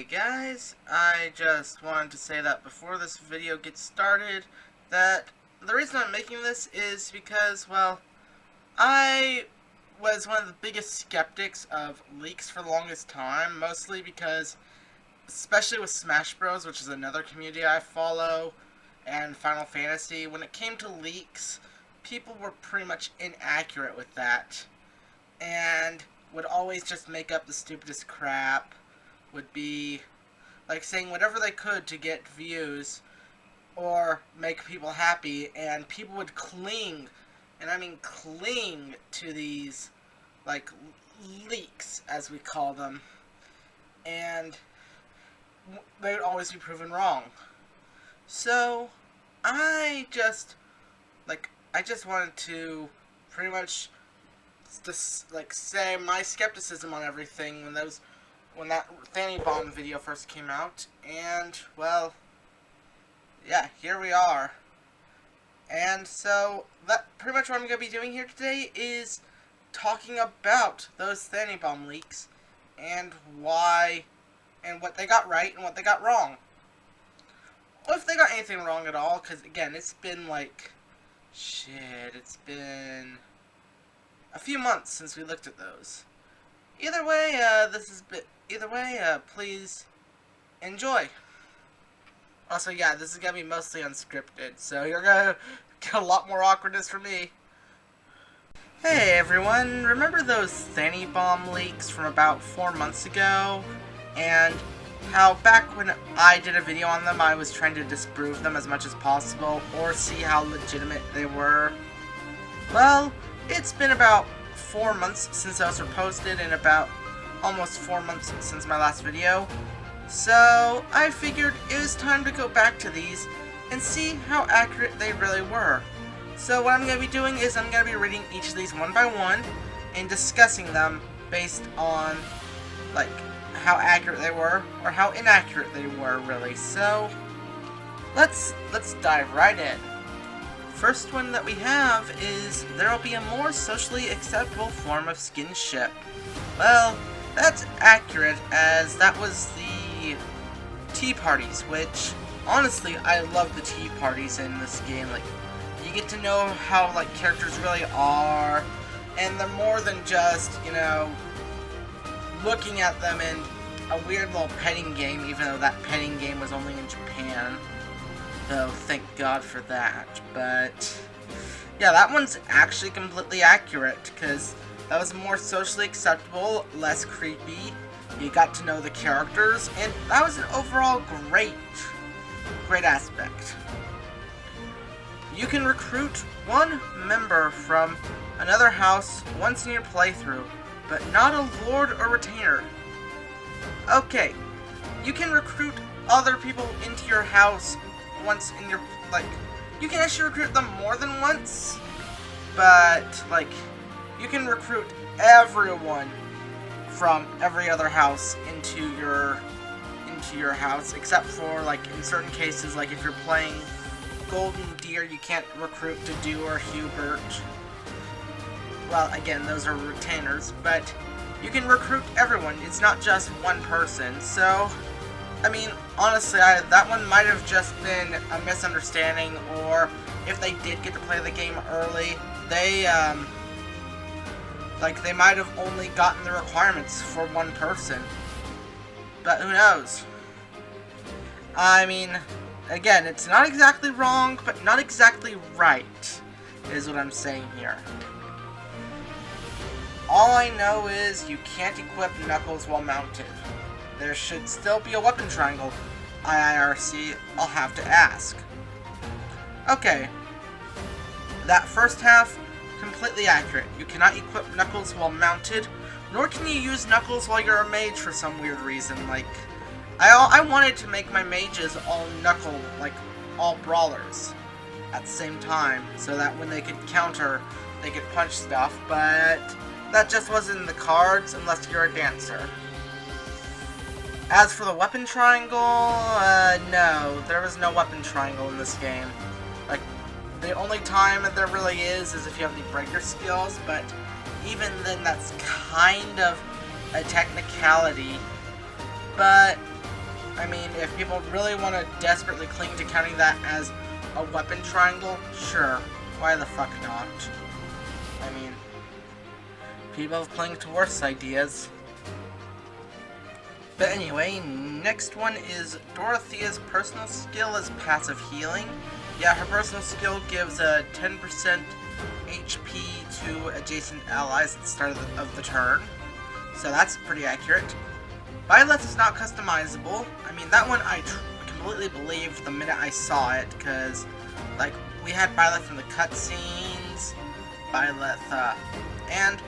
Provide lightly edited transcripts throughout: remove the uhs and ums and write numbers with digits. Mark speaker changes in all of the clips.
Speaker 1: Hey guys, I just wanted to say that before this video gets started, that the reason I'm making this is because, well, I was one of the biggest skeptics of leaks for the longest time, mostly because, especially with Smash Bros, which is another community I follow, and Final Fantasy, when it came to leaks, people were pretty much inaccurate with that, and would always just make up the stupidest crap. Would be like saying whatever they could to get views or make people happy, and people would cling, and I mean cling, to these like leaks, as we call them, and they would always be proven wrong. So I just wanted to pretty much just say my skepticism on everything when that Thanibomb video first came out, and, well, yeah, here we are. And so, that pretty much what I'm going to be doing here today is talking about those Thanibomb leaks, and why, and what they got right and what they got wrong. Or if they got anything wrong at all, because, again, it's been it's been a few months since we looked at those. Either way, please enjoy. Also, yeah, this is gonna be mostly unscripted, so you're gonna get a lot more awkwardness from me. Hey everyone, remember those Thanibomb leaks from about 4 months ago? And how back when I did a video on them, I was trying to disprove them as much as possible, or see how legitimate they were? Well, it's been about 4 months since those were posted, and about almost 4 months since my last video. So I figured it was time to go back to these and see how accurate they really were. So what I'm going to be doing is I'm going to be reading each of these one by one and discussing them based on how accurate they were or how inaccurate they were, really. So let's dive right in. First one that we have is, there will be a more socially acceptable form of skinship. Well, that's accurate, as that was the tea parties, which, honestly, I love the tea parties in this game. You get to know how, characters really are, and they're more than just, looking at them in a weird little petting game, even though that petting game was only in Japan. So thank God for that. But yeah, that one's actually completely accurate, because that was more socially acceptable, less creepy. You got to know the characters, and that was an overall great aspect. You can recruit one member from another house once in your playthrough, but not a lord or retainer. Okay, you can recruit other people into your house once in your, you can actually recruit them more than once, but, you can recruit everyone from every other house into your house, except for, in certain cases, if you're playing Golden Deer, you can't recruit Dedu or Hubert. Well, again, those are retainers, but you can recruit everyone. It's not just one person, so I mean, honestly, that one might have just been a misunderstanding, or if they did get to play the game early, they might have only gotten the requirements for one person. But who knows? I mean, again, it's not exactly wrong, but not exactly right, is what I'm saying here. All I know is you can't equip Knuckles while mounted. There should still be a weapon triangle. IIRC, I'll have to ask. Okay. That first half, completely accurate. You cannot equip Knuckles while mounted, nor can you use Knuckles while you're a mage for some weird reason. I wanted to make my mages all Knuckle, all brawlers at the same time, so that when they could counter, they could punch stuff, but that just wasn't in the cards unless you're a dancer. As for the weapon triangle, no, there was no weapon triangle in this game. The only time there really is if you have the breaker skills, but even then that's kind of a technicality. But I mean, if people really want to desperately cling to counting that as a weapon triangle, sure. Why the fuck not? I mean, people have clung to worse ideas. But anyway, next one is Dorothea's personal skill is passive healing. Yeah, her personal skill gives a 10% HP to adjacent allies at the start of the turn. So that's pretty accurate. Byleth is not customizable. I mean, that one I completely believed the minute I saw it, because, like, we had Byleth in the cutscenes, Byleth, and,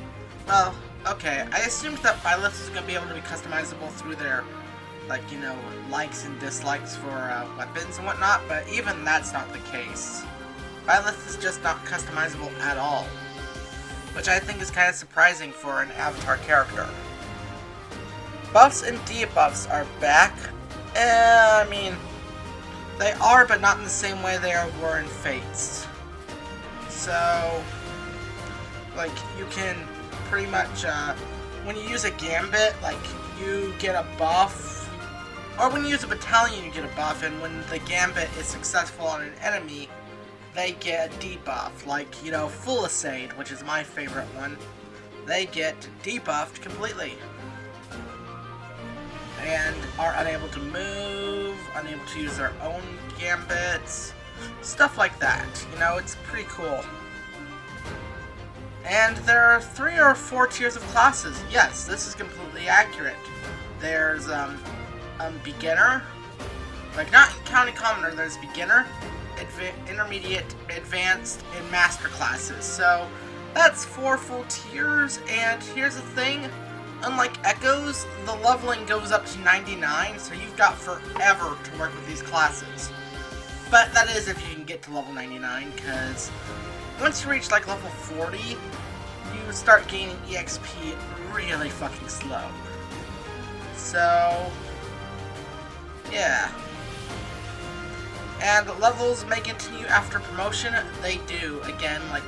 Speaker 1: well, okay, I assumed that Byleth was going to be able to be customizable through their, like, you know, likes and dislikes for weapons and whatnot, but even that's not the case. Byleth is just not customizable at all, which I think is kind of surprising for an Avatar character. Buffs and debuffs are back. I mean, they are, but not in the same way they were in Fates. So, like, you can pretty much, when you use a Gambit, like, you get a buff, or when you use a Battalion, you get a buff, and when the Gambit is successful on an enemy, they get a debuff, like, you know, Full Assaid, which is my favorite one. They get debuffed completely. And are unable to move, unable to use their own gambits, stuff like that. You know, it's pretty cool. And there are 3 or 4 tiers of classes. Yes, this is completely accurate. There's beginner, like not counting commoner. There's beginner, intermediate, advanced, and master classes. So that's 4 full tiers. And here's the thing. Unlike Echoes, the leveling goes up to 99, so you've got forever to work with these classes. But that is if you can get to level 99, because once you reach like level 40, you start gaining EXP really fucking slow. So, yeah. And levels may continue after promotion. They do. Again, like,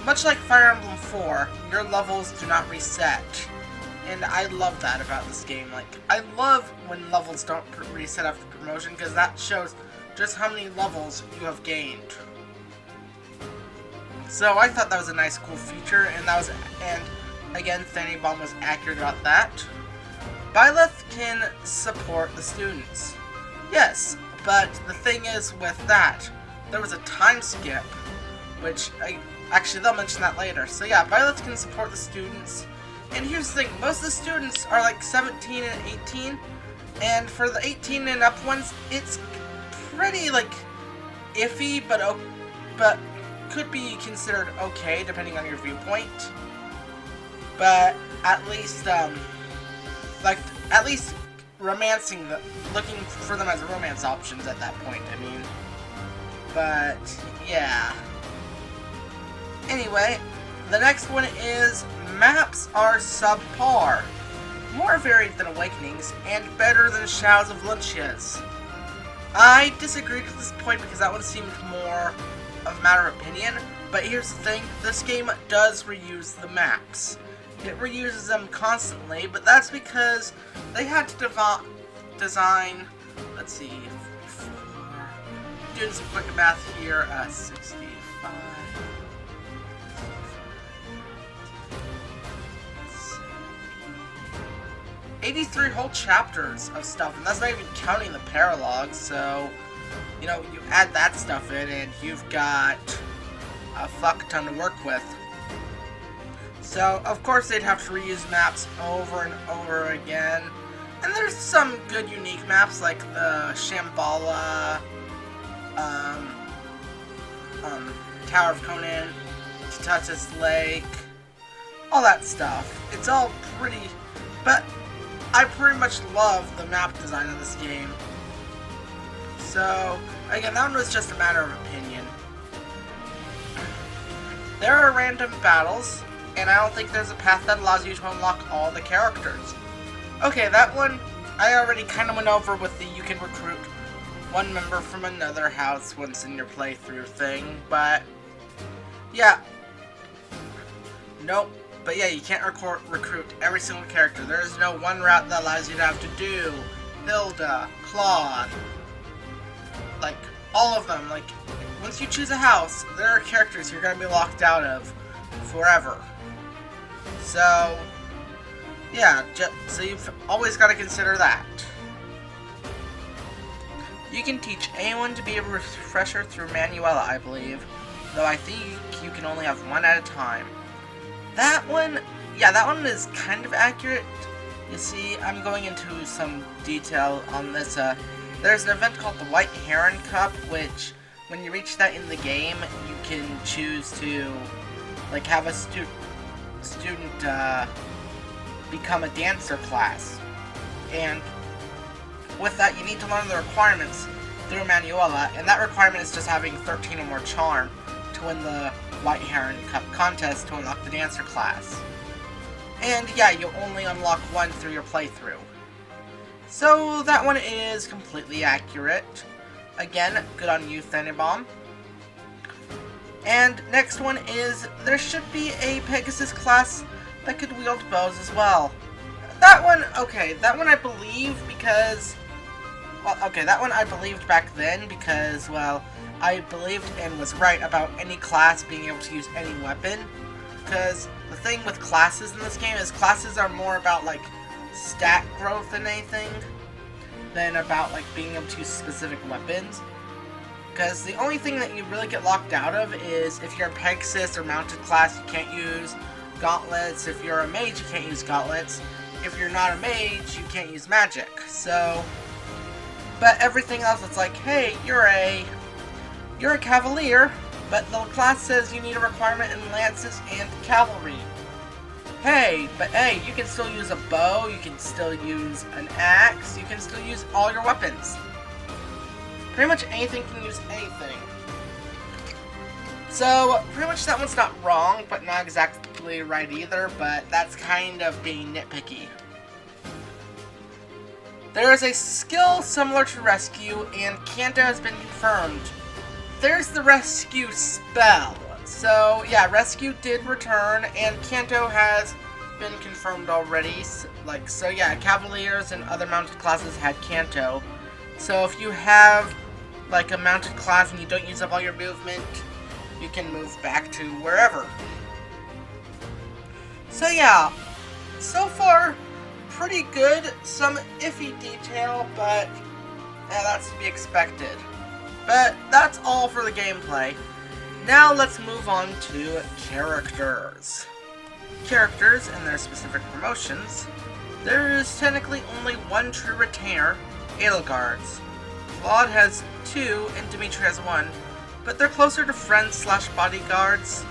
Speaker 1: much like Fire Emblem 4, your levels do not reset. And I love that about this game. Like, I love when levels don't reset after promotion, because that shows just how many levels you have gained. So I thought that was a nice, cool feature, and again, Thanibomb was accurate about that. Byleth can support the students. Yes, but the thing is with that, there was a time skip, which actually they'll mention that later. So yeah, Byleth can support the students. And here's the thing, most of the students are like 17 and 18, and for the 18 and up ones, it's pretty, like, iffy, but could be considered okay, depending on your viewpoint. But at least, romancing looking for them as romance options at that point, I mean. But, yeah. Anyway, the next one is maps are subpar, more varied than Awakenings, and better than Shadows of Lynchias. I disagreed with this point because that one seemed more of a matter of opinion, but here's the thing, this game does reuse the maps. It reuses them constantly, but that's because they had to design, let's see, doing some quick math here, 65. 83 whole chapters of stuff, and that's not even counting the paralogs, so, you know, you add that stuff in, and you've got a fuck ton to work with. So, of course, they'd have to reuse maps over and over again, and there's some good unique maps, like the Shambhala, Tower of Conan, Tata's Lake, all that stuff. It's all pretty, but I pretty much love the map design of this game. So, again, that one was just a matter of opinion. There are random battles, and I don't think there's a path that allows you to unlock all the characters. Okay, that one I already kind of went over with the you can recruit one member from another house once in your playthrough thing, but yeah. Nope. But yeah, you can't recruit every single character. There is no one route that allows you to have to do Hilda, Claude, like, all of them. Like, once you choose a house, there are characters you're going to be locked out of forever. So, yeah, so you've always got to consider that. You can teach anyone to be a refresher through Manuela, I believe, though I think you can only have one at a time. That one, yeah, that one is kind of accurate. You see, I'm going into some detail on this. There's an event called the White Heron Cup, which, when you reach that in the game, you can choose to, like, have a student become a dancer class. And with that, you need to learn the requirements through Manuela, and that requirement is just having 13 or more charm to win the White Heron Cup contest to unlock the dancer class. And yeah, you'll only unlock one through your playthrough. So that one is completely accurate. Again, good on you, Thanibomb. And next one is, there should be a Pegasus class that could wield bows as well. That one, okay, that one I believe because, well, okay, that one I believed back then because, well, I believed and was right about any class being able to use any weapon. Because the thing with classes in this game is classes are more about, like, stat growth than anything than about, like, being able to use specific weapons. Because the only thing that you really get locked out of is if you're a Pegasus or mounted class, you can't use gauntlets. If you're a mage, you can't use gauntlets. If you're not a mage, you can't use magic. So, but everything else, it's like, hey, you're a cavalier, but the class says you need a requirement in lances and cavalry. Hey, but hey, you can still use a bow, you can still use an axe, you can still use all your weapons. Pretty much anything can use anything. So, pretty much that one's not wrong, but not exactly right either, but that's kind of being nitpicky. There is a skill similar to Rescue, and Kanto has been confirmed. There's the Rescue spell. So, yeah, Rescue did return, and Kanto has been confirmed already. So yeah, Cavaliers and other mounted classes had Kanto. So if you have, like, a mounted class and you don't use up all your movement, you can move back to wherever. So yeah, so far, pretty good. Some iffy detail, but yeah, that's to be expected. But that's all for the gameplay. Now let's move on to characters. Characters and their specific promotions. There is technically only one true retainer, Edelgard's. Claude has 2 and Dimitri has 1, but they're closer to friends slash bodyguards.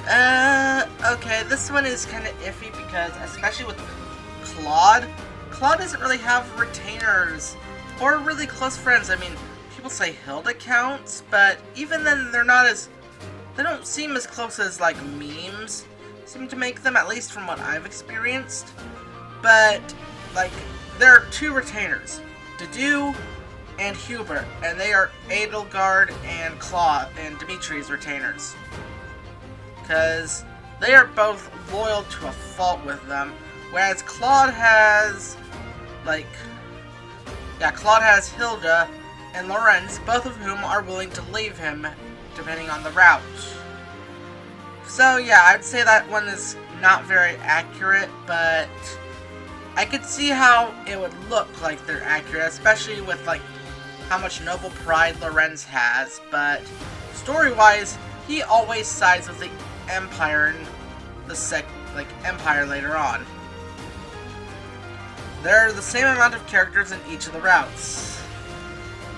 Speaker 1: Okay, this one is kind of iffy because, especially with Claude doesn't really have retainers or really close friends. I mean, people say Hilda counts, but even then they don't seem as close as, like, memes seem to make them, at least from what I've experienced. But, like, there are 2 retainers, Dedu and Hubert, and they are Edelgard and Claude and Dimitri's retainers. Because they are both loyal to a fault with them, whereas Claude has, like, yeah, Claude has Hilda and Lorenz, both of whom are willing to leave him, depending on the route. So yeah, I'd say that one is not very accurate, but I could see how it would look like they're accurate, especially with, like, how much noble pride Lorenz has, but story-wise, he always sides with the Empire and the Empire later on. There are the same amount of characters in each of the routes.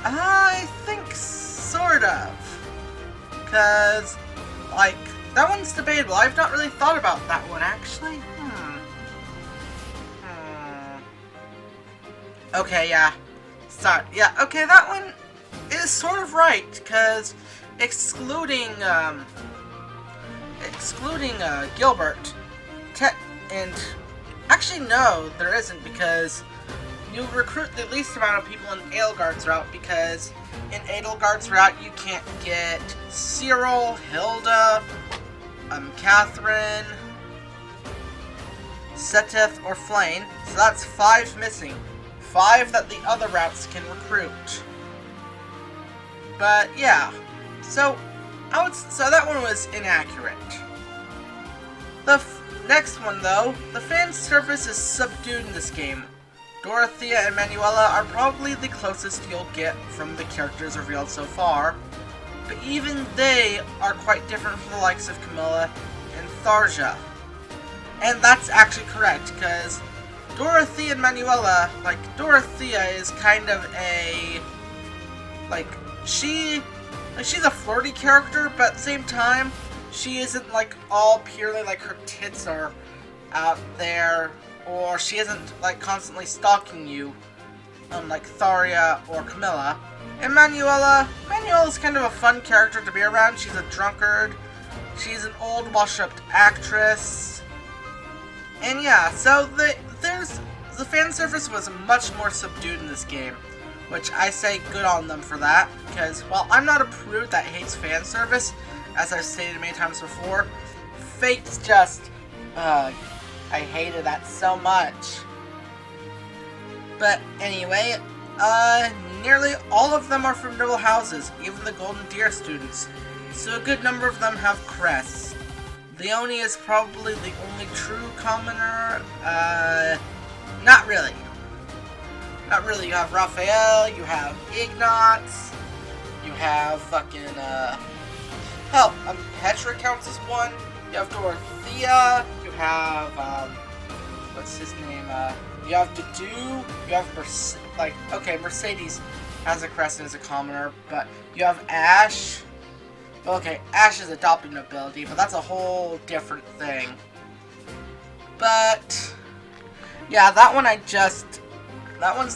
Speaker 1: I think sort of. Because, like, that one's debatable. I've not really thought about that one, actually. Okay, yeah. Sorry. Yeah, okay, that one is sort of right, because excluding Gilbert, and actually no, there isn't, because you recruit the least amount of people in Edelgard's route, because in Edelgard's route you can't get Cyril, Hilda, Catherine, Seteth, or Flane, so that's 5 missing. 5 that the other routes can recruit. But yeah, so that one was inaccurate. The next one though, the fan service is subdued in this game. Dorothea and Manuela are probably the closest you'll get from the characters revealed so far, but even they are quite different from the likes of Camilla and Tharja. And that's actually correct, because Dorothea and Manuela, like, Dorothea is kind of a, like, she's a flirty character, but at the same time, she isn't, like, all purely, like, her tits are out there, or she isn't, like, constantly stalking you, like Tharja or Camilla. And Manuela's kind of a fun character to be around. She's a drunkard, she's an old washed-up actress, and yeah, so the fan service was much more subdued in this game, which I say good on them for that, because while I'm not a prude that hates fan service, as I've stated many times before, Fate's just, I hated that so much. But anyway, nearly all of them are from noble houses, even the Golden Deer students, so a good number of them have crests. Leonie is probably the only true commoner. Not really. Not really. You have Raphael, you have Ignatz, you have fucking, hell, Petra counts as one, you have Dorothea, you have, what's his name, you have Dudu, you have Mercedes has a crest and is a commoner, but you have Ash. Okay, Ash is adopted nobility, but that's a whole different thing. But yeah, that one's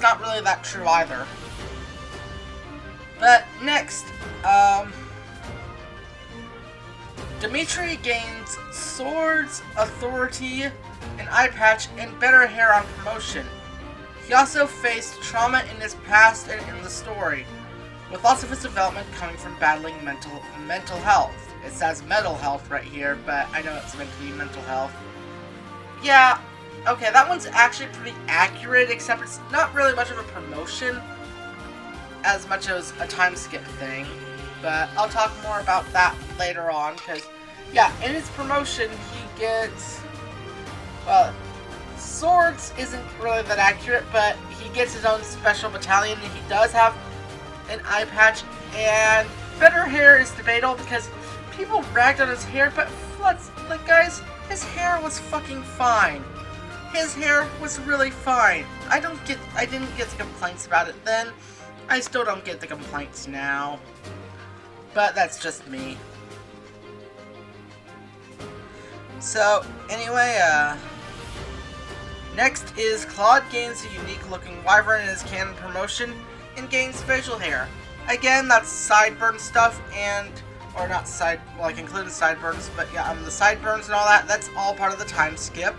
Speaker 1: not really that true either. But next, Dimitri gains swords, authority, an eye patch, and better hair on promotion. He also faced trauma in his past and in the story, with lots of his development coming from battling mental health. It says mental health right here, but I know it's meant to be mental health. Yeah, okay, that one's actually pretty accurate, except it's not really much of a promotion as much as a time skip thing. But I'll talk more about that later on, because, yeah, in his promotion, he gets, well, swords isn't really that accurate, but he gets his own special battalion, and he does have an eye patch, and better hair is debatable, because people ragged on his hair, but let's, like, guys, his hair was fucking fine. His hair was really fine. I didn't get the complaints about it then. I still don't get the complaints now. But that's just me. So, anyway, next is Claude gains a unique looking wyvern in his canon promotion and gains facial hair. Again, that's sideburn stuff or not including sideburns, but yeah, the sideburns and all that, that's all part of the time skip,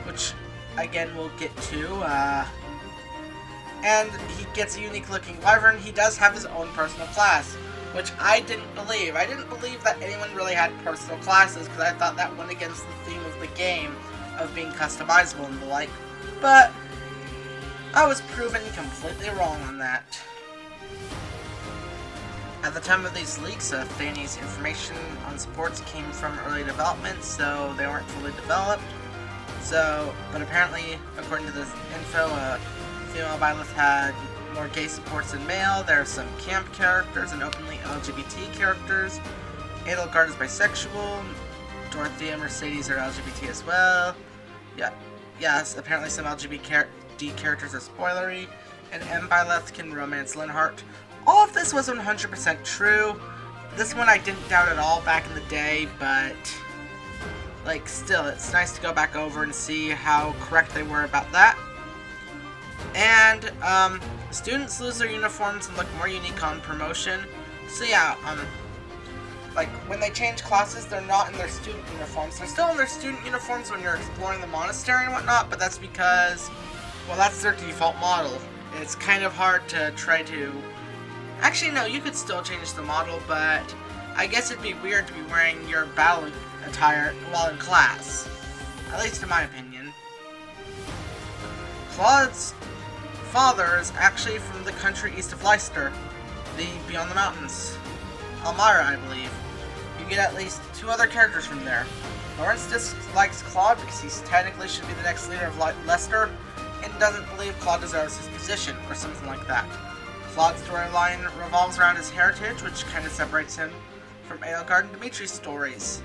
Speaker 1: which, again, we'll get to, and he gets a unique looking wyvern. He does have his own personal class, which I didn't believe. I didn't believe that anyone really had personal classes, because I thought that went against the theme of the game, of being customizable and the like, but I was proven completely wrong on that. At the time of these leaks, Thany's information on sports came from early development, so they weren't fully developed. But apparently, according to this info, female Byleth had more gay supports than male. There are some camp characters and openly LGBT characters. Edelgard is bisexual. Dorothea and Mercedes are LGBT as well. Yeah, yes, apparently some LGBT characters are spoilery. And M. Byleth can romance Linhart. All of this was 100% true. This one I didn't doubt at all back in the day, but, like, still, it's nice to go back over and see how correct they were about that. And, students lose their uniforms and look more unique on promotion. So yeah, like, when they change classes, they're not in their student uniforms. They're still in their student uniforms when you're exploring the monastery and whatnot, but that's because, well, that's their default model. It's kind of hard to try to... Actually, no, you could still change the model, but I guess it'd be weird to be wearing your battle attire while in class. At least in my opinion. Claude's father is actually from the country east of Leicester, the Beyond the Mountains. Elmira, I believe. You get at least 2 other characters from there. Lawrence dislikes Claude because he technically should be the next leader of Leicester, and doesn't believe Claude deserves his position, or something like that. Claude's storyline revolves around his heritage, which kind of separates him from Edelgard and Dimitri's stories.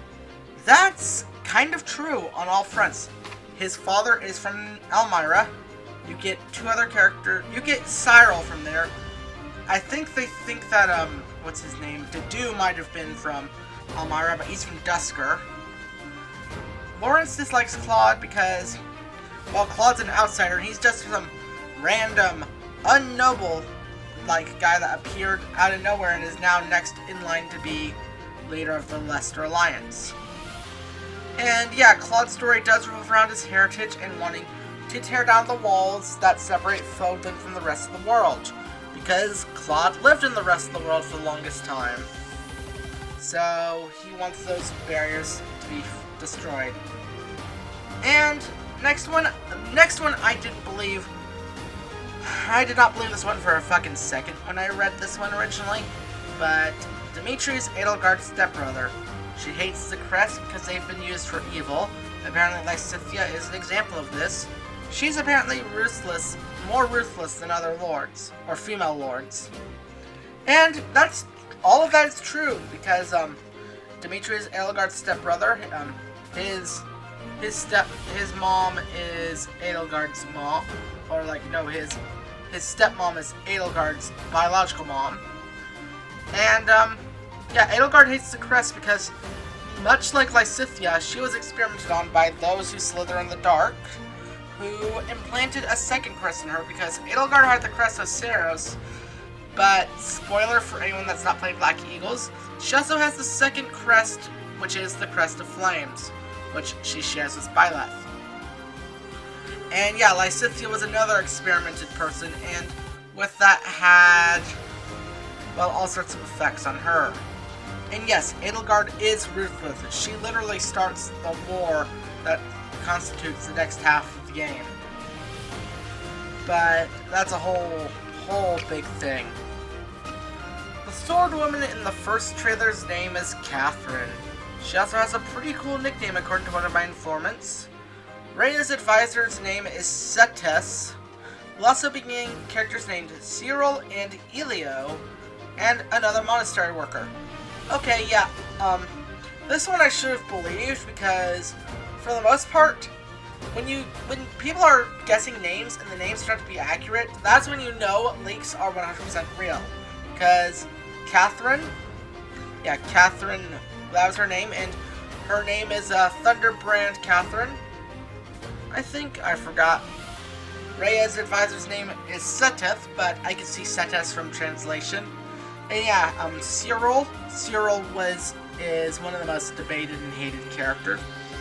Speaker 1: That's kind of true on all fronts. His father is from Elmira. You get 2 other characters. You get Cyril from there. I think they think that, what's his name? Dedu might have been from Elmira, but he's from Dusker. Lawrence dislikes Claude because, well, Claude's an outsider. He's just some random, unnoble, guy that appeared out of nowhere and is now next in line to be leader of the Leicester Alliance. And yeah, Claude's story does revolve around his heritage and wanting to tear down the walls that separate Fandom from the rest of the world, because Claude lived in the rest of the world for the longest time. So he wants those barriers to be destroyed. And next one I did not believe this one for a fucking second when I read this one originally, but Dimitri is Edelgard's stepbrother. She hates the crest because they've been used for evil. Apparently Lysithea is an example of this. She's apparently ruthless, more ruthless than other lords, or female lords. And all of that is true, because Dimitri is Edelgard's stepbrother. His mom is Edelgard's mom, or his stepmom is Edelgard's biological mom. And yeah, Edelgard hates the crest because, much like Lysithea, she was experimented on by those who slither in the dark, who implanted a second crest in her because Edelgard had the crest of Ceros, but spoiler for anyone that's not played Black Eagles, she also has the second crest, which is the Crest of Flames, which she shares with Byleth. And yeah, Lysithea was another experimented person, and with that had, well, all sorts of effects on her. And yes, Edelgard is ruthless. She literally starts the war that constitutes the next half of the game. But that's a whole big thing. The Sword Woman in the first trailer's name is Catherine. She also has a pretty cool nickname according to one of my informants. Rhea's advisor's name is Cetes. We'll also be getting characters named Cyril and Elio, and another monastery worker. Okay, yeah, this one I should have believed, because for the most part, when people are guessing names and the names turn out to be accurate, that's when you know leaks are 100% real. Because Catherine, that was her name, and her name is Thunderbrand Catherine. I think I forgot. Rhea's advisor's name is Seteth, but I can see Cetes from translation. And yeah, Cyril is one of the most debated and hated characters.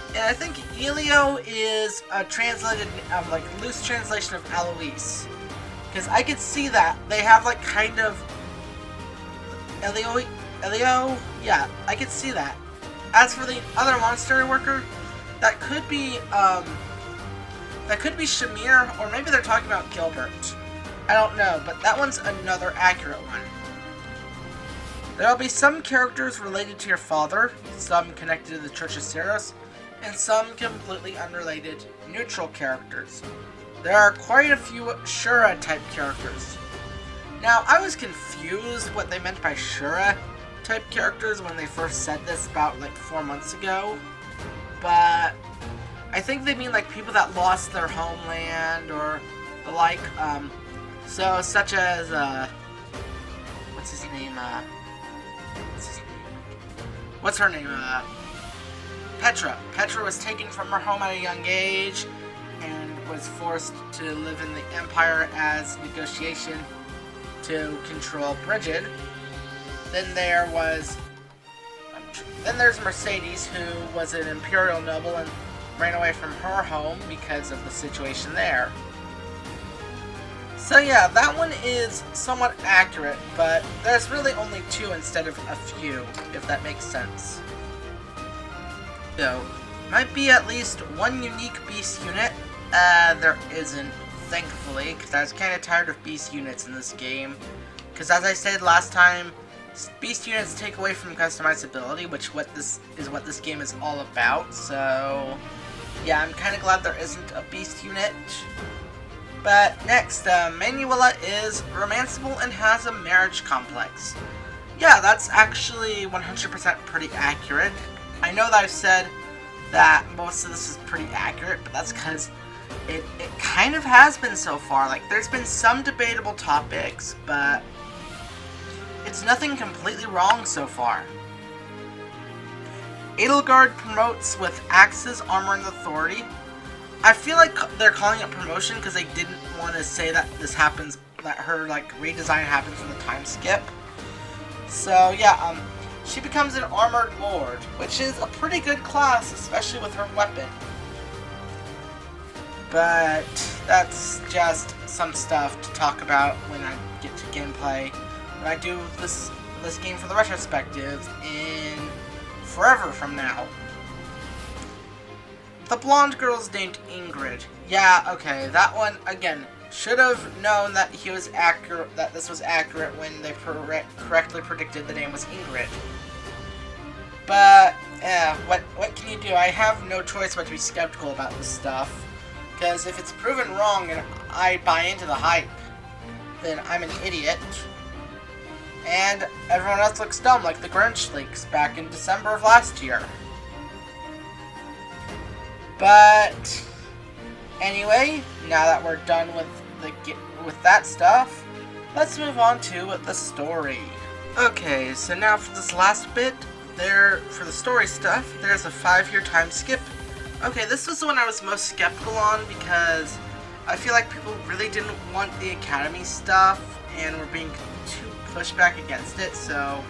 Speaker 1: And I think Elio is a translated, loose translation of Eloise. Because I could see that. They have, kind of... Elio? Yeah, I could see that. As for the other monastery worker, that could be Shamir, or maybe they're talking about Gilbert. I don't know, but that one's another accurate one. There will be some characters related to your father, some connected to the Church of Ceros, and some completely unrelated, neutral characters. There are quite a few Shura-type characters. Now, I was confused what they meant by Shura-type characters when they first said this about, 4 months ago, but I think they mean, people that lost their homeland, or the like, so, such as, what's her name? Petra. Petra was taken from her home at a young age and was forced to live in the Empire as negotiation to control Brigid. Then there's Mercedes, who was an Imperial noble and ran away from her home because of the situation there. So yeah, that one is somewhat accurate, but there's really only 2 instead of a few, if that makes sense. So, might be at least 1 unique beast unit. There isn't thankfully, because I was kind of tired of beast units in this game. Because as I said last time, beast units take away from customizability, which what this game is all about. So yeah, I'm kind of glad there isn't a beast unit. But next, Manuela is romanceable and has a marriage complex. Yeah, that's actually 100% pretty accurate. I know that I've said that most of this is pretty accurate, but that's because it kind of has been so far. Like, there's been some debatable topics, but it's nothing completely wrong so far. Edelgard promotes with axes, armor, and authority. I feel like they're calling it promotion because they didn't want to say that this happens, that her like redesign happens in the time skip. So yeah, she becomes an armored lord, which is a pretty good class, especially with her weapon. But that's just some stuff to talk about when I get to gameplay. When I do this game for the retrospective in forever from now. The blonde girl's named Ingrid. Yeah, okay, that one again should have known that he was accurate. That this was accurate when they correctly predicted the name was Ingrid. But yeah, what can you do? I have no choice but to be skeptical about this stuff. Because if it's proven wrong and I buy into the hype, then I'm an idiot. And everyone else looks dumb like the Grinch leaks back in December of last year. But anyway, now that we're done with that stuff, let's move on to the story. Okay, so now for this last bit, for the story stuff, there's a 5-year time skip. Okay, this was the one I was most skeptical on because I feel like people really didn't want the Academy stuff and were being too pushed back against it. So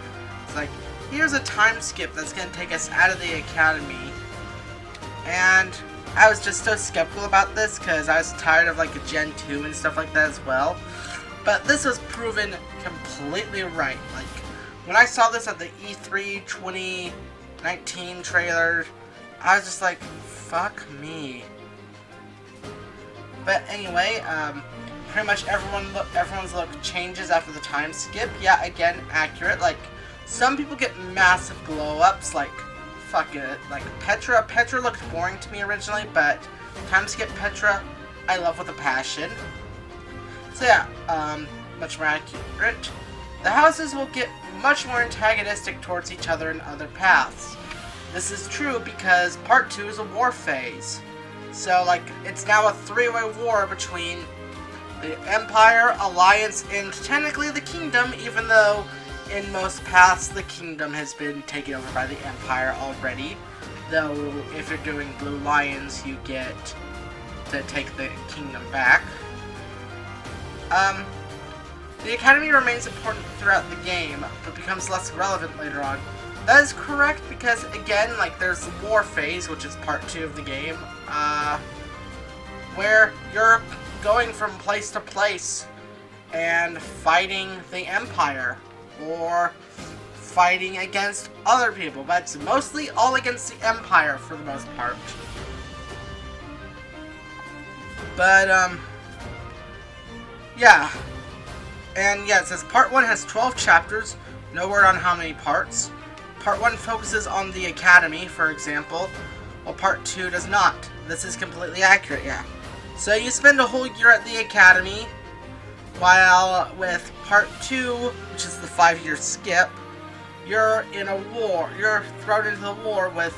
Speaker 1: it's like, here's a time skip that's going to take us out of the Academy. And I was just so skeptical about this because I was tired of like a Gen 2 and stuff like that as well. But this was proven completely right. Like, when I saw this at the E3 2019 trailer, I was just like, fuck me. But anyway, pretty much everyone's look changes after the time skip. Yeah, again, accurate. Like, some people get massive glow-ups, like, fuck it. Like, Petra. Petra looked boring to me originally, but time skip Petra, I love with a passion. So yeah, much more accurate. The houses will get much more antagonistic towards each other in other paths. This is true because Part 2 is a war phase. So, like, it's now a 3-way war between the Empire, Alliance, and technically the Kingdom, even though in most paths the Kingdom has been taken over by the Empire already. Though, if you're doing Blue Lions, you get to take the Kingdom back. The Academy remains important throughout the game, but becomes less relevant later on. That is correct because, again, like, there's the war phase, which is part 2 of the game, where you're going from place to place and fighting the Empire, or fighting against other people, but it's mostly all against the Empire for the most part. But, yeah. And yeah, it says Part 1 has 12 chapters, no word on how many parts. Part 1 focuses on the Academy, for example, while Part 2 does not. This is completely accurate, yeah. So you spend a whole year at the Academy, while with Part 2, which is the 5-year skip, you're in a war. You're thrown into the war with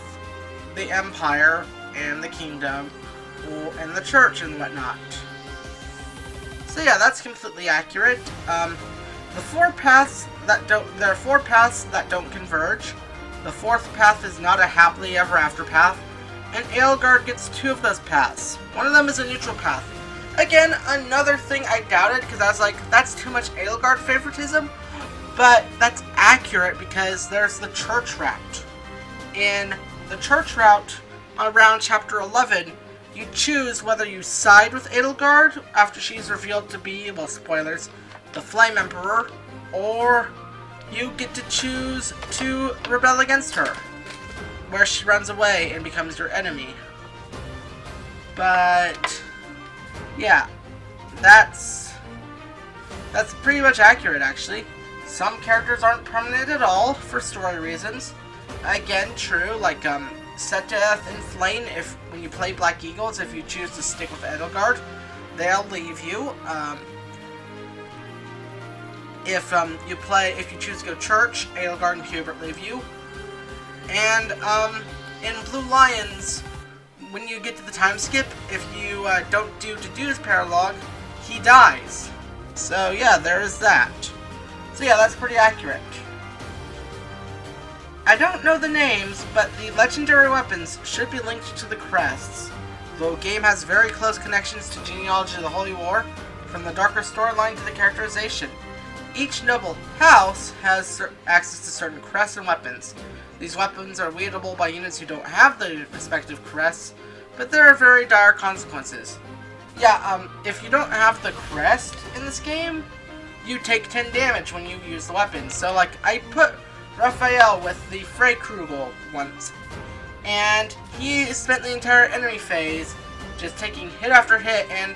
Speaker 1: the Empire and the Kingdom and the Church and whatnot. So yeah, that's completely accurate. There are 4 paths that don't converge. The 4th path is not a happily ever after path, and Edelgard gets 2 of those paths. One of them is a neutral path. Again, another thing I doubted because I was like, that's too much Edelgard favoritism, but that's accurate because there's the church route. In the church route, around chapter 11, you choose whether you side with Edelgard after she's revealed to be, well, spoilers, the Flame Emperor, or you get to choose to rebel against her, where she runs away and becomes your enemy. But yeah, that's pretty much accurate, actually. Some characters aren't permanent at all for story reasons. Again, true, like Seteth and Flame, when you play Black Eagles, if you choose to stick with Edelgard, they'll leave you. If you choose to go Church, Edelgard and Hubert leave you. And in Blue Lions, when you get to the time skip, if you don't do Dedue's paralogue, he dies. So yeah, there is that. So yeah, that's pretty accurate. I don't know the names, but the legendary weapons should be linked to the crests. The game has very close connections to Genealogy of the Holy War, from the darker storyline to the characterization. Each noble house has access to certain crests and weapons. These weapons are wieldable by units who don't have the respective crests, but there are very dire consequences. Yeah, if you don't have the crest in this game, you take 10 damage when you use the weapon. So, like, I put Raphael with the Freykrugel once, and he spent the entire enemy phase just taking hit after hit, and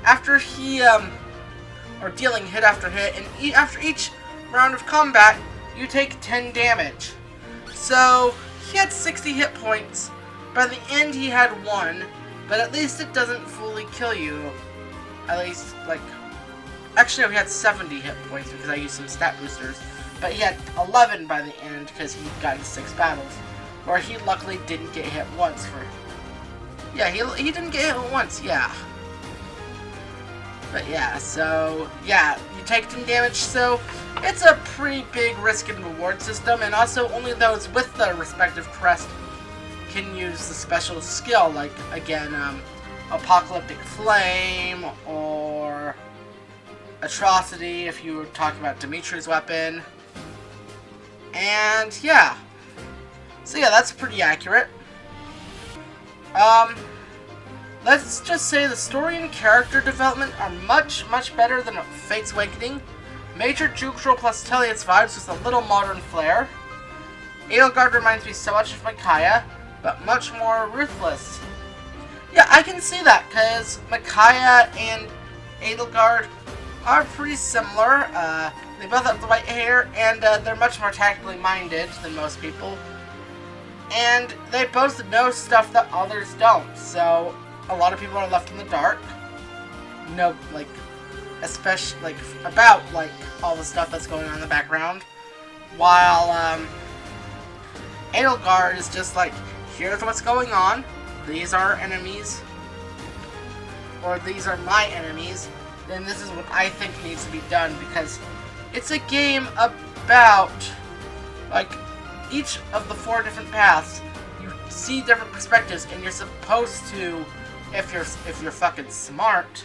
Speaker 1: after he, or dealing hit after hit, and after each round of combat, you take 10 damage. So, he had 60 hit points. By the end, he had 1, but at least it doesn't fully kill you. At least, like, actually, he had 70 hit points because I used some stat boosters. But he had 11 by the end because he got into 6 battles. Where he luckily didn't get hit once for... Yeah, he didn't get hit once, yeah. But yeah, so... Yeah, you take 10 damage, so... It's a pretty big risk and reward system, and also only those with the respective crest can use the special skill, like, again, Apocalyptic Flame, or Atrocity, if you were talking about Dimitri's weapon. And, yeah. So, yeah, that's pretty accurate. Let's just say the story and character development are much, much better than Fate's Awakening. Major Jugdral plus Tellius vibes with a little modern flair. Edelgard reminds me so much of Micaiah, but much more ruthless. Yeah, I can see that, because Micaiah and Edelgard are pretty similar. They both have the white hair, and they're much more tactically minded than most people. And they both know stuff that others don't, so a lot of people are left in the dark. No, like, especially, like, about, like, all the stuff that's going on in the background. While, Edelgard is just like, here's what's going on, these are enemies, or these are my enemies, then this is what I think needs to be done, because it's a game about, like, each of the 4 different paths. You see different perspectives, and you're supposed to, if you're fucking smart,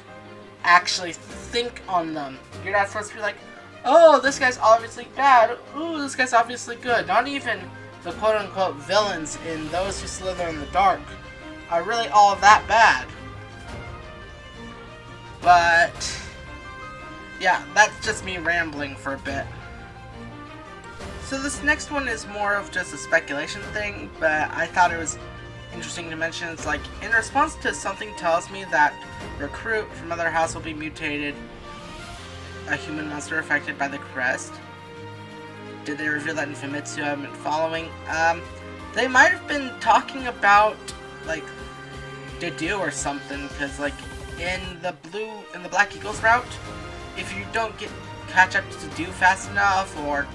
Speaker 1: actually think on them. You're not supposed to be like, oh, this guy's obviously bad, ooh, this guy's obviously good. Not even the quote-unquote villains in Those Who Slither in the Dark are really all that bad. But, yeah, that's just me rambling for a bit. So this next one is more of just a speculation thing, but I thought it was interesting to mention. It's like, in response to something tells me that recruit from other house will be mutated, a human monster affected by the crest. Did they reveal that in Famitsu? I've been following. They might have been talking about, like, Dedue or something, because, like, in the Black Eagles route, if you don't catch up to Dedue fast enough, or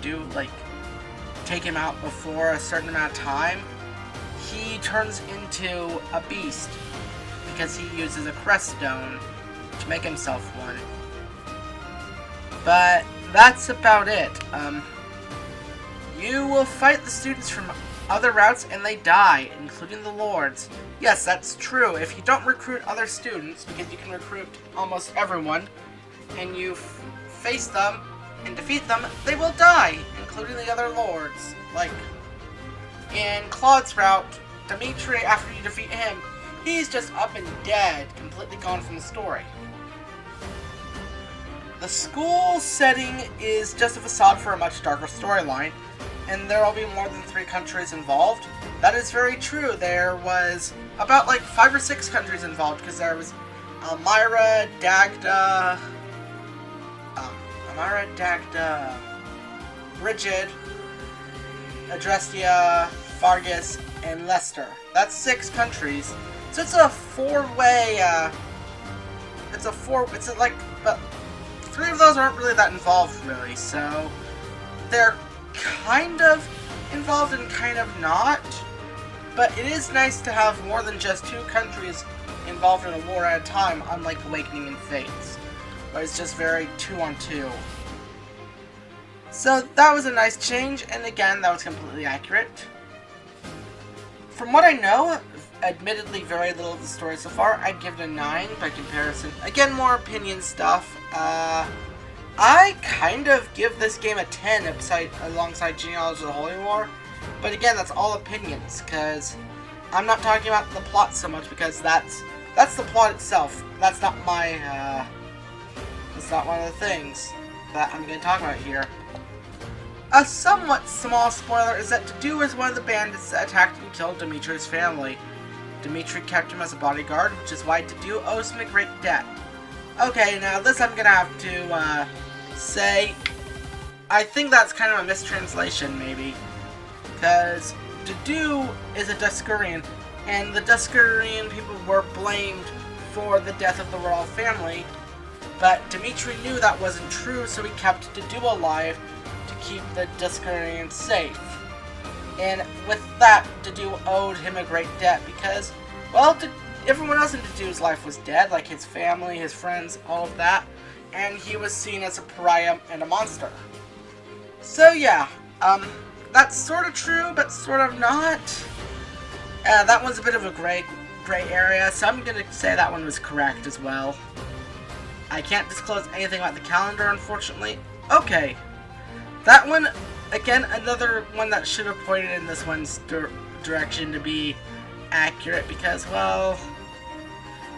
Speaker 1: take him out before a certain amount of time, he turns into a beast, because he uses a crest stone to make himself one. But that's about it. You will fight the students from other routes and they die, including the lords. Yes, that's true. If you don't recruit other students, because you can recruit almost everyone, and you face them and defeat them, they will die, including the other lords. Like, in Claude's route, Dimitri, after you defeat him, he's just up and dead, completely gone from the story. The school setting is just a facade for a much darker storyline, and there will be more than 3 countries involved. That is very true. There was about like 5 or 6 countries involved, because there was Amira, Dagda, Brigid, Adrestia, Fargus, and Leicester. That's 6 countries. So it's a 4-way, but 3 of those aren't really that involved, really, so they're kind of involved and kind of not, but it is nice to have more than just 2 countries involved in a war at a time, unlike Awakening and Fates, where it's just very 2-on-2. So that was a nice change, and again, that was completely accurate. From what I know, admittedly very little of the story so far, I'd give it a 9 by comparison. Again, more opinion stuff. I kind of give this game a 10 alongside Genealogy of the Holy War, but again, that's all opinions, because I'm not talking about the plot so much, because that's the plot itself. That's not my, that's not one of the things that I'm going to talk about here. A somewhat small spoiler is that Dedue is one of the bandits that attacked and killed Dimitri's family. Dimitri kept him as a bodyguard, which is why Dedue owes him a great debt. Okay, now this I'm gonna have to, say, I think that's kind of a mistranslation, maybe. Because Dedue is a Duskurian, and the Duskurian people were blamed for the death of the royal family, but Dimitri knew that wasn't true, so he kept Dedue alive to keep the Duskurians safe. And with that, Dedue owed him a great debt because, well, everyone else in Dedue's life was dead, like his family, his friends, all of that, and he was seen as a pariah and a monster. So yeah, that's sort of true, but sort of not. That one's a bit of a gray area, so I'm gonna say that one was correct as well. I can't disclose anything about the calendar, unfortunately. Okay, that one, again, another one that should have pointed in this one's direction to be accurate, because, well,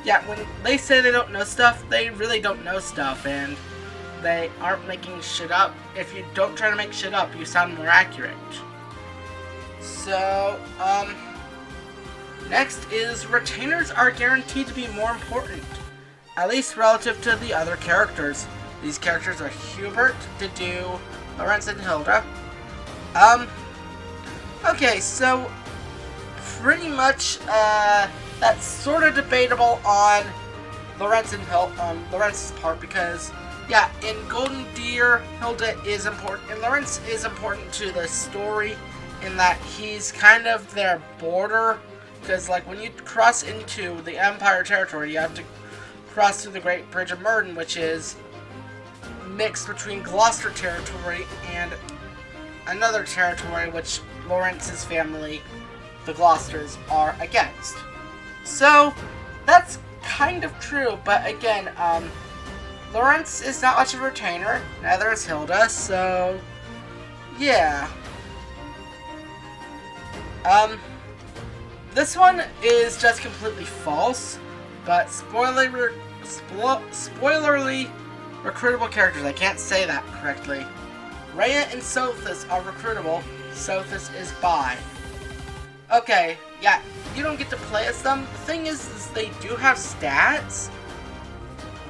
Speaker 1: yeah, when they say they don't know stuff, they really don't know stuff, and they aren't making shit up. If you don't try to make shit up, you sound more accurate. So, next is retainers are guaranteed to be more important, at least relative to the other characters. These characters are Hubert, Dedue, Lorenz, and Hilda. Okay, so pretty much, that's sort of debatable on Lorenz and Lorenz's part, because, yeah, in Golden Deer, Hilda is important, and Lorenz is important to the story in that he's kind of their border, because, like, when you cross into the Empire territory, you have to cross through the Great Bridge of Murden, which is mixed between Gloucester territory and another territory which Lorenz's family, the Gloucesters, are against. So, that's kind of true, but again, Lorenz is not much of a retainer, neither is Hilda, so, yeah. This one is just completely false, but spoilerly recruitable characters. I can't say that correctly. Rhea and Sothis are recruitable. Sothis is bi. Okay, yeah, you don't get to play as them. The thing is they do have stats,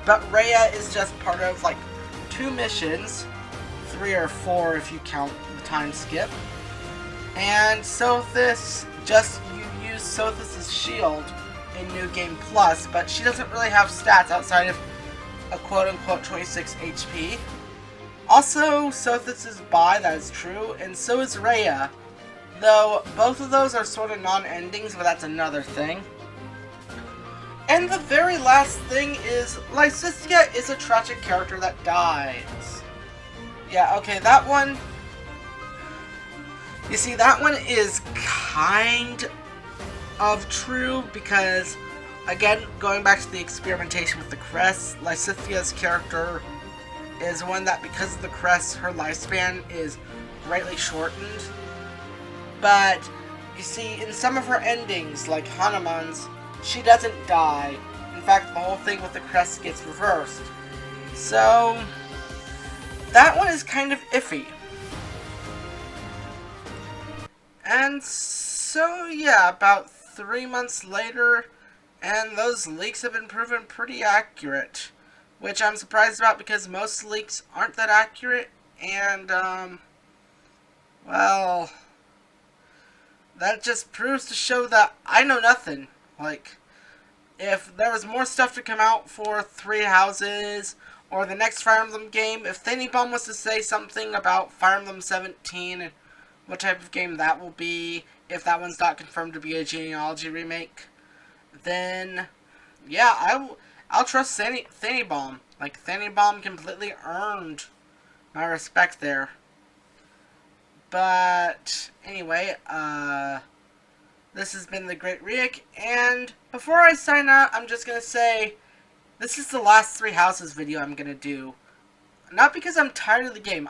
Speaker 1: but Rhea is just part of, like, 2 missions, 3 or 4 if you count the time skip. And Sothis, you use Sothis' shield in New Game Plus, but she doesn't really have stats outside of a quote-unquote 26 HP. Also, Sothis is bi, that is true, and so is Rhea. Though, both of those are sort of non-endings, but that's another thing. And the very last thing is, Lysithea is a tragic character that dies. Yeah, okay, that one... You see, that one is kind of true, because, again, going back to the experimentation with the crest, Lysithea's character is one that, because of the crest, her lifespan is greatly shortened. But, you see, in some of her endings, like Hanuman's, she doesn't die. In fact, the whole thing with the crest gets reversed. So, that one is kind of iffy. And so, yeah, about 3 months later, And those leaks have been proven pretty accurate, which I'm surprised about because most leaks aren't that accurate, and, well, that just proves to show that I know nothing. Like, if there was more stuff to come out for Three Houses, or the next Fire Emblem game, if Thanibomb was to say something about Fire Emblem 17 and what type of game that will be, if that one's not confirmed to be a genealogy remake, then yeah, I'll trust Thanibomb. Like, Thanibomb completely earned my respect there. But anyway, this has been the Great Riek, and before I sign out, I'm just gonna say this is the last Three Houses video I'm gonna do. Not because I'm tired of the game.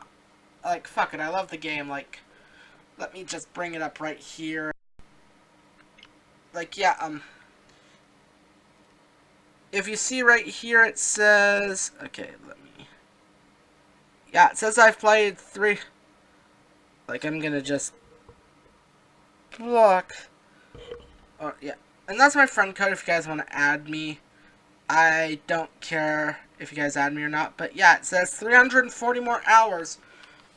Speaker 1: Like, fuck it, I love the game. Like, let me just bring it up right here. Like, yeah, if you see right here, it says, okay, yeah, it says I've played 3, like, I'm gonna just block, oh, yeah, and that's my friend code if you guys want to add me. I don't care if you guys add me or not, but yeah, it says 340 more hours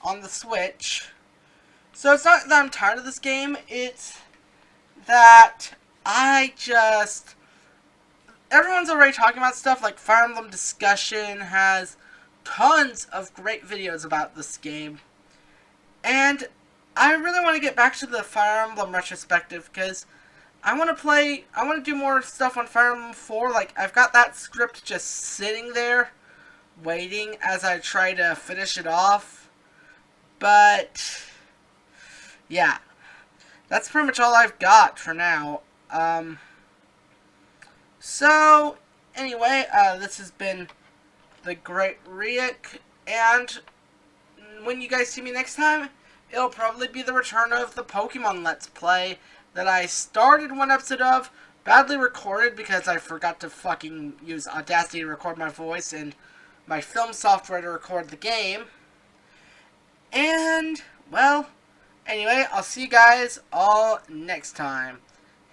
Speaker 1: on the Switch. So it's not that I'm tired of this game, it's that everyone's already talking about stuff. Like, Fire Emblem Discussion has tons of great videos about this game. And I really want to get back to the Fire Emblem retrospective, because I want to do more stuff on Fire Emblem 4. Like, I've got that script just sitting there, waiting as I try to finish it off. But, yeah. That's pretty much all I've got for now. So, anyway, this has been the Great Riek, and when you guys see me next time, it'll probably be the return of the Pokemon Let's Play that I started one episode of, badly recorded because I forgot to fucking use Audacity to record my voice and my film software to record the game. And, well, anyway, I'll see you guys all next time.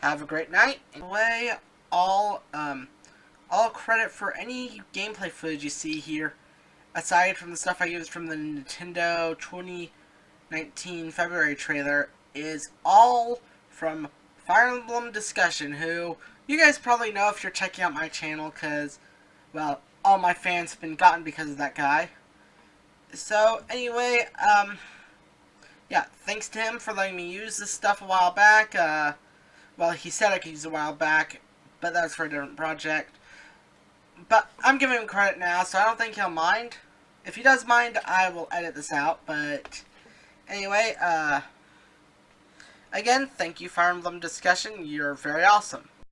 Speaker 1: Have a great night. Anyway, all credit for any gameplay footage you see here, aside from the stuff I used from the Nintendo 2019 February trailer, is all from Fire Emblem Discussion, who you guys probably know if you're checking out my channel, because, well, all my fans have been gotten because of that guy. So, anyway, yeah, thanks to him for letting me use this stuff a while back. Well, he said I could use it a while back, but that was for a different project. But I'm giving him credit now, so I don't think he'll mind. If he does mind, I will edit this out, but anyway, again, thank you, Fire Emblem Discussion. You're very awesome.